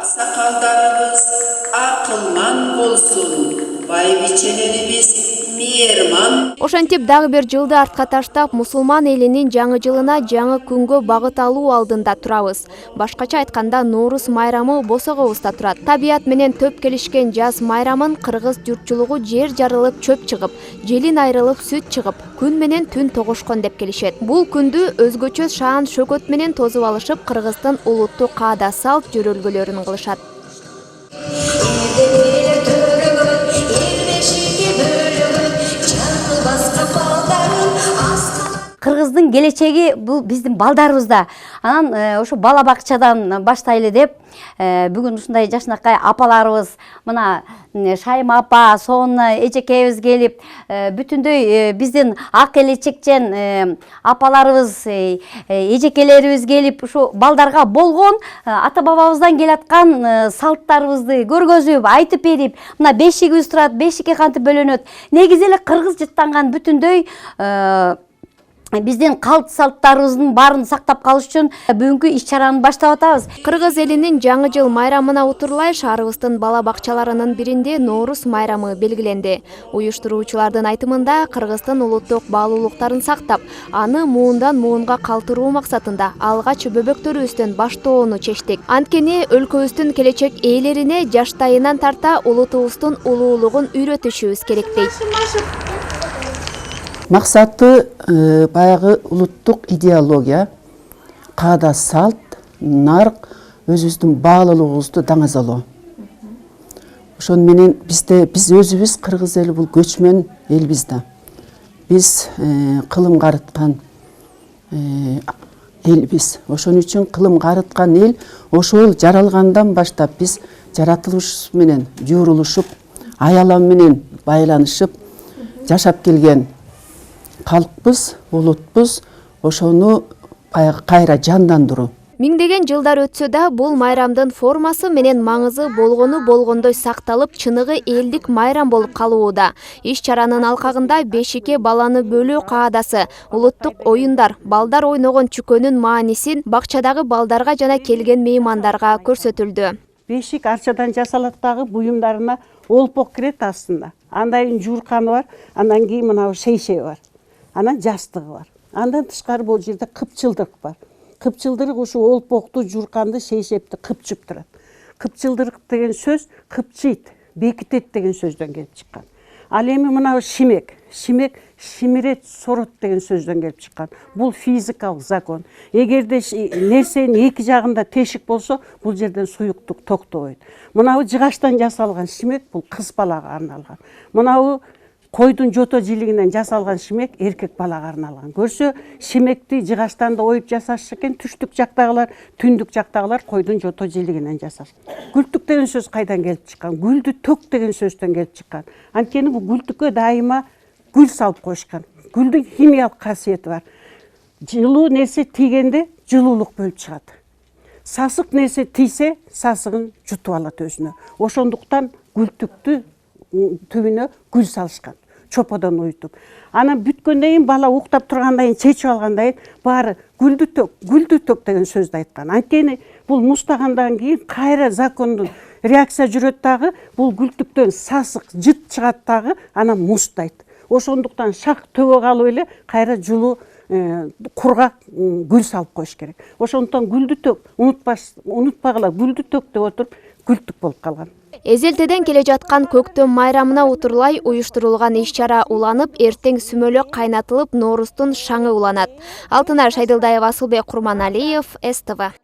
Аксакалдарыбыз акылман болсун, байбичелерибиз мейирман. Ошентип дагы бир жылды артка таштап, мусулман элинин жаңы жылына, жаңы күнгө багыт алуу алдында турабыз. Башкача айтканда, Ноорус майрамы босогобузда турат. Табият менен төп келишкен жаз майрамын кыргыз журтчулугу жер жарылып, чөп чыгып, желин айрылып, сүт чыгып, күн менен түн тогошкон деп келишет. Бул күндү өзгөчө шаан шөкөт менен тозуп алышып, кыргыздын улуттук каада салт жөрөлгөлөрүн кылышат. Кыргыздын келечеги бул биздин балдарыбызда. Анан ошо бала бакчадан баштайлы деп бүгүн ушундай жашынакай апаларыбыз, мына Шайма апа, сонун эжекебиз келип, бүтүндөй биздин ак келечекчен апаларыбыз, эжекелерибиз келип, ушу балдарга болгон ата бабабыздан келаткан салттарыбызды көргөзүп, айтып берип, мына бешигибиз турат, бешикке кантип бөлөнөт. Негизи эле кыргыз жыттанган бүтүндөй биздин калп салттарыбыздын баарын сактап калыш үчүн бүгүнкү иш-чараны баштап атабыз. Кыргыз элинин жаңы жыл майрамына утурлай шаарыбыздын бала бакчаларынын биринде Ноорус майрамы белгиленди. Уюштуруучулардын айтымында, Кыргыздын улуттук баалуулуктарын сактап, аны муундан муунга калтыруу максатында алгач бөбөктөрүбүздөн баштоону чечтик. Анткени өлкөбүздүн келечек ээлерине жаштайынан тарта улутубуздун улуулугун үйрөтүшүбүз керек дейт. Максаты баягы улуттук идеология, каада салт, нарк, өзүбүздүн баалуулугубузду даңазалоо. Ошон менен биз өзүбүз кыргыз эли бул көчмөн элбиз да. Биз кылым карыткан элбиз. Ошон үчүн кылым карыткан эл ошол жаралгандан баштап биз жаратылыш менен жуурулушуп, аялам менен байланышып жашап келген калкпыз, улутпуз, ошону кайра жандандыруу. Миңдеген жылдар өтсө да, бул майрамдын формасы менен маңызы болгондой сакталып, чыныгы элдик майрам болуп калууда. Иш-чаранын алкагында бешикке баланы бөлүү каадасы, улуттук оюндар, балдар ойногон чүкөнүн маанисин бакчадагы балдарга жана келген меймандарга көрсөтүлдү. Бешик арчадан жасалат дагы, буюмдарына олпок кирет астында. Андайын жуурканы бар, андан кийин мына шейшеби бар. Анан жастыгы бар. Андан тышкары бул жерде кыпчылдык бар. Кыпчылдык ушу олпокту, жуурканды, шейшепти кыпчып турат. Кыпчылдык деген сөз кыпчыйт, бекитет деген сөздөн келип чыккан. Ал эми мына шимек, шимирет, сорот деген сөздөн келип чыккан. Бул физикалык закон. Эгерде нерсенин эки жагында тешик болсо, бул жерден суюктук токтобойт. Мынабы жыгачтан жасалган шимек, бул кыз балага арналган. Мынабы койдун жото жилигинен жасалган шимек эркек балага арналган. Көрсө, шимекти жыгачтан да оюп жасаш экен, түштүк жактагылар, түндүк жактагылар койдун жото жилигинен жасаш. Гүлтүк деген сөз кайдан келип чыккан? Гүлдү тök деген сөздөн келип чыккан. Анткени бул гүлтүккө дайыма гүл салып коюшкан. Гүлдүн химиялык касиети бар. Жылуу нерсе тийгенде жылуулук бөлүп чыгат. Сасык нерсе тийсе, сасыгын жутуп алат өзүнө. Ошондуктан гүлтүктү түбүнө гүл салышкан. Чоподон уйтуп. Анан бүткөндөн кийин бала уктап тургандан кийин чечип алгандан кийин баары гүлдү тök деген сөздү айткан. Анткени бул муздагандан кийин кайра закондун реакция жүрөт дагы, бул гүлтүктөн сасык жыт чыгат дагы, анан муздайт. Ошондуктан шак төгө калып эле кайра жылуу кургак гүл салып коюш керек. Ошондуктан гүлдү тök, унутпагыла, гүлдү тök деп отуруп гүлтүк болуп калган. Эзелтеден келе жаткан көктөм майрамына утурлай уюштурулган иш-чара уланып, эртең сүмөлөк кайнатылып, Ноорустун шаңы уланат. Алтынар Шайдылдаева, Асылбек Курманалиев, СТВ.